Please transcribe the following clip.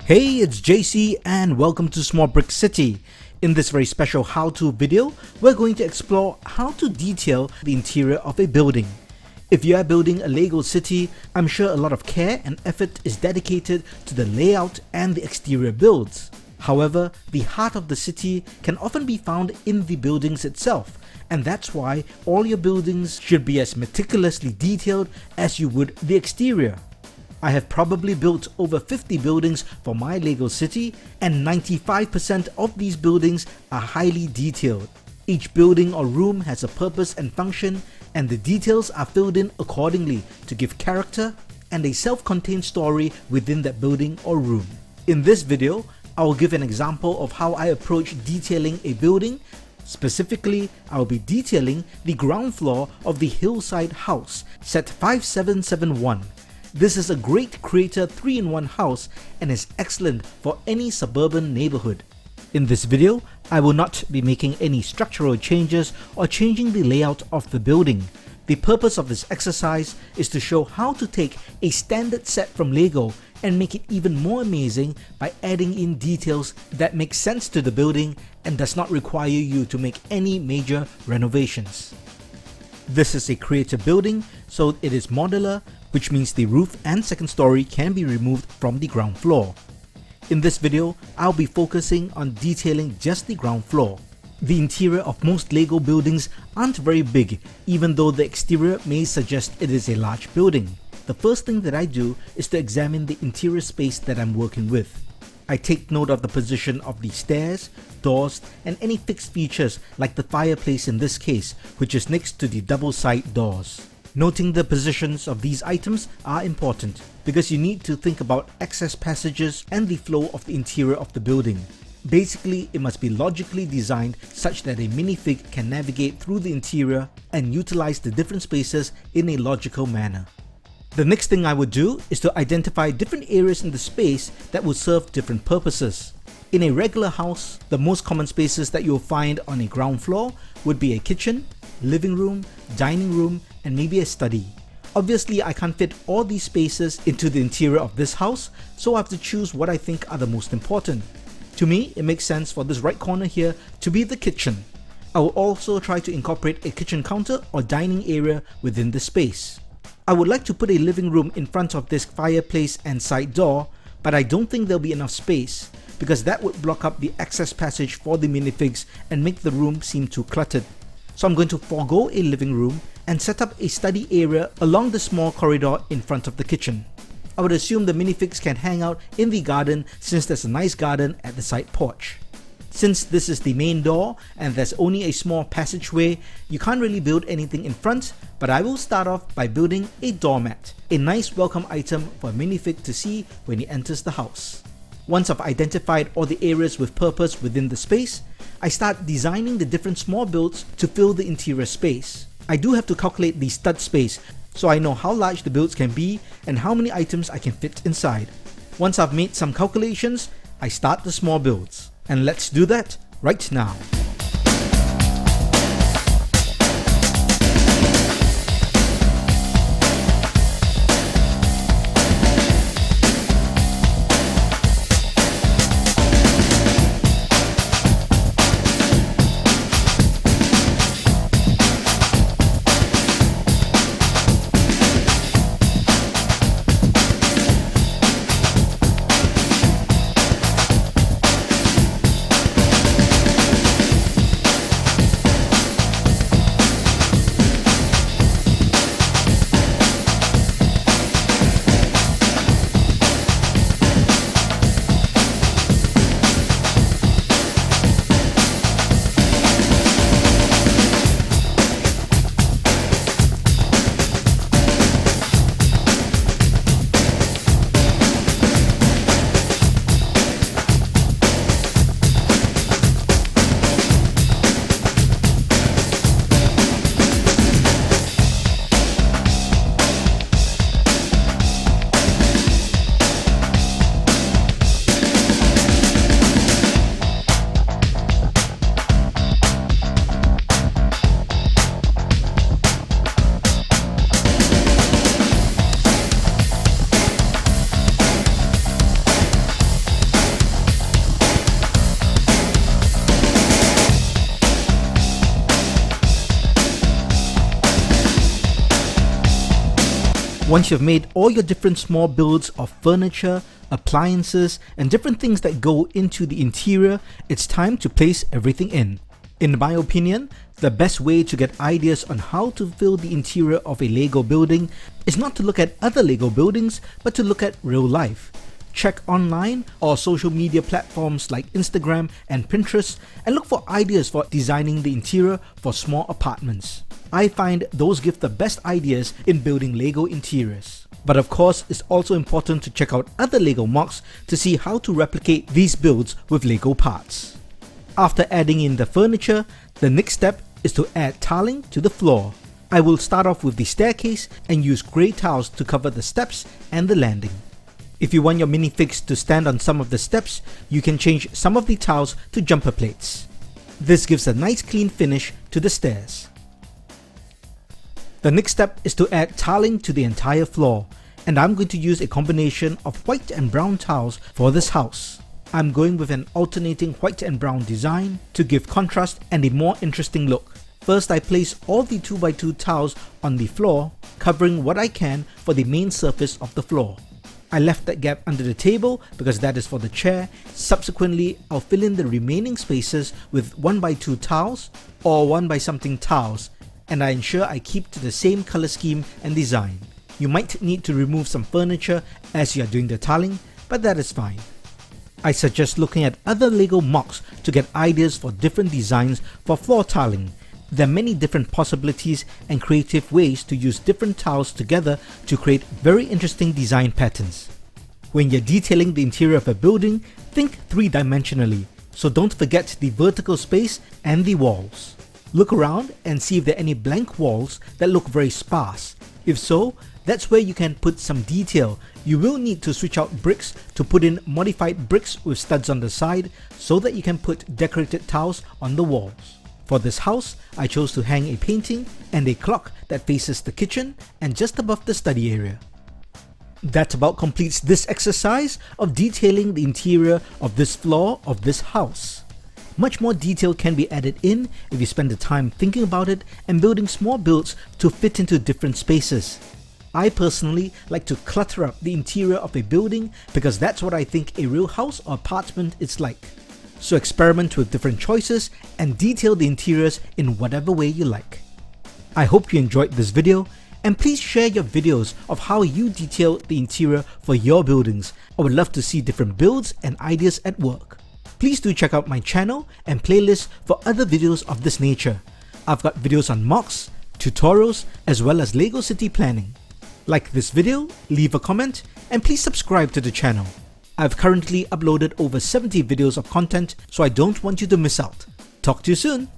Hey, it's JC and welcome to Small Brick City. In this very special how-to video, we're going to explore how to detail the interior of a building. If you are building a LEGO city, I'm sure a lot of care and effort is dedicated to the layout and the exterior builds. However, the heart of the city can often be found in the buildings itself, and that's why all your buildings should be as meticulously detailed as you would the exterior. I have probably built over 50 buildings for my LEGO city, and 95% of these buildings are highly detailed. Each building or room has a purpose and function, and the details are filled in accordingly to give character and a self-contained story within that building or room. In this video, I will give an example of how I approach detailing a building. Specifically, I will be detailing the ground floor of the Hillside House, set 5771. This is a great creator 3-in-1 house and is excellent for any suburban neighborhood. In this video, I will not be making any structural changes or changing the layout of the building. The purpose of this exercise is to show how to take a standard set from LEGO and make it even more amazing by adding in details that make sense to the building and does not require you to make any major renovations. This is a creator building, so it is modular, which means the roof and second story can be removed from the ground floor. In this video, I'll be focusing on detailing just the ground floor. The interior of most LEGO buildings aren't very big, even though the exterior may suggest it is a large building. The first thing that I do is to examine the interior space that I'm working with. I take note of the position of the stairs, doors, and any fixed features like the fireplace in this case, which is next to the double side doors. Noting the positions of these items are important because you need to think about access passages and the flow of the interior of the building. Basically, it must be logically designed such that a minifig can navigate through the interior and utilize the different spaces in a logical manner. The next thing I would do is to identify different areas in the space that will serve different purposes. In a regular house, the most common spaces that you'll find on a ground floor would be a kitchen, living room, dining room, and maybe a study. Obviously, I can't fit all these spaces into the interior of this house, so I have to choose what I think are the most important. To me, it makes sense for this right corner here to be the kitchen. I will also try to incorporate a kitchen counter or dining area within the space. I would like to put a living room in front of this fireplace and side door, but I don't think there'll be enough space because that would block up the access passage for the minifigs and make the room seem too cluttered. So I'm going to forego a living room and set up a study area along the small corridor in front of the kitchen. I would assume the minifigs can hang out in the garden since there's a nice garden at the side porch. Since this is the main door and there's only a small passageway, you can't really build anything in front, but I will start off by building a doormat, a nice welcome item for a minifig to see when he enters the house. Once I've identified all the areas with purpose within the space, I start designing the different small builds to fill the interior space. I do have to calculate the stud space, so I know how large the builds can be and how many items I can fit inside. Once I've made some calculations, I start the small builds. And let's do that right now. Once you've made all your different small builds of furniture, appliances, and different things that go into the interior, it's time to place everything in. In my opinion, the best way to get ideas on how to build the interior of a LEGO building is not to look at other LEGO buildings, but to look at real life. Check online or social media platforms like Instagram and Pinterest and look for ideas for designing the interior for small apartments. I find those give the best ideas in building LEGO interiors. But of course, it's also important to check out other LEGO MOCs to see how to replicate these builds with LEGO parts. After adding in the furniture, the next step is to add tiling to the floor. I will start off with the staircase and use grey tiles to cover the steps and the landing. If you want your minifigs to stand on some of the steps, you can change some of the tiles to jumper plates. This gives a nice clean finish to the stairs. The next step is to add tiling to the entire floor, and I'm going to use a combination of white and brown tiles for this house. I'm going with an alternating white and brown design to give contrast and a more interesting look. First, I place all the 2x2 tiles on the floor, covering what I can for the main surface of the floor. I left that gap under the table because that is for the chair. Subsequently, I'll fill in the remaining spaces with 1x2 tiles or 1x something tiles, and I ensure I keep to the same color scheme and design. You might need to remove some furniture as you are doing the tiling, but that is fine. I suggest looking at other LEGO MOCs to get ideas for different designs for floor tiling. There are many different possibilities and creative ways to use different tiles together to create very interesting design patterns. When you're detailing the interior of a building, think three-dimensionally, so don't forget the vertical space and the walls. Look around and see if there are any blank walls that look very sparse. If so, that's where you can put some detail. You will need to switch out bricks to put in modified bricks with studs on the side so that you can put decorated tiles on the walls. For this house, I chose to hang a painting and a clock that faces the kitchen and just above the study area. That about completes this exercise of detailing the interior of this floor of this house. Much more detail can be added in if you spend the time thinking about it and building small builds to fit into different spaces. I personally like to clutter up the interior of a building because that's what I think a real house or apartment is like. So experiment with different choices and detail the interiors in whatever way you like. I hope you enjoyed this video, and please share your videos of how you detail the interior for your buildings. I would love to see different builds and ideas at work. Please do check out my channel and playlist for other videos of this nature. I've got videos on MOCs, tutorials, as well as LEGO city planning. Like this video, leave a comment, and please subscribe to the channel. I've currently uploaded over 70 videos of content, so I don't want you to miss out. Talk to you soon!